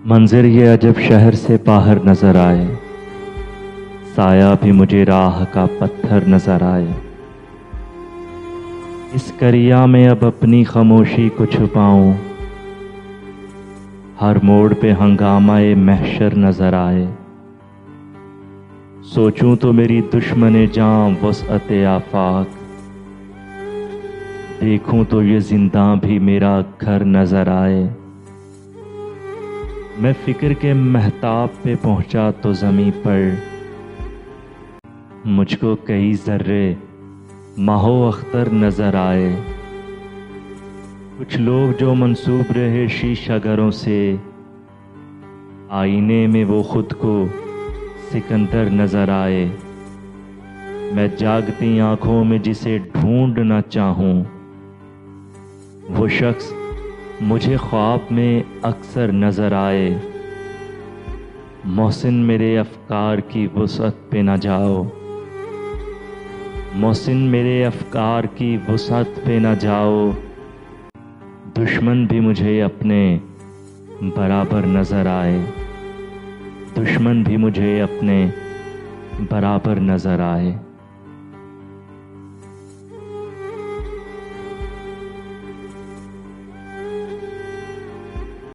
मंज़िर ये अजब शहर से बाहर नज़र आए, साया भी मुझे राह का पत्थर नज़र आए। इस करिया में अब अपनी खामोशी को छुपाऊं, हर मोड़ पे हंगामाए महशर नज़र आए। सोचूं तो मेरी दुश्मने जां वसअते आफाक, देखूं तो ये जिंदा भी मेरा घर नज़र आए। मैं फिक्र के महताब पे पहुंचा तो ज़मीं पर मुझको कई ज़र्रे माहो अख्तर नज़र आए। कुछ लोग जो मंसूब रहे शीशागरों से, आईने में वो खुद को सिकंदर नज़र आए। मैं जागती आँखों में जिसे ढूंढना चाहूँ, वो शख्स मुझे ख्वाब में अक्सर नज़र आए। मोहसिन मेरे अफ़कार की वुसअत पे न जाओ, मोहसिन मेरे अफ़कार की वुसअत पे न जाओ। दुश्मन भी मुझे अपने बराबर नज़र आए, दुश्मन भी मुझे अपने बराबर नज़र आए।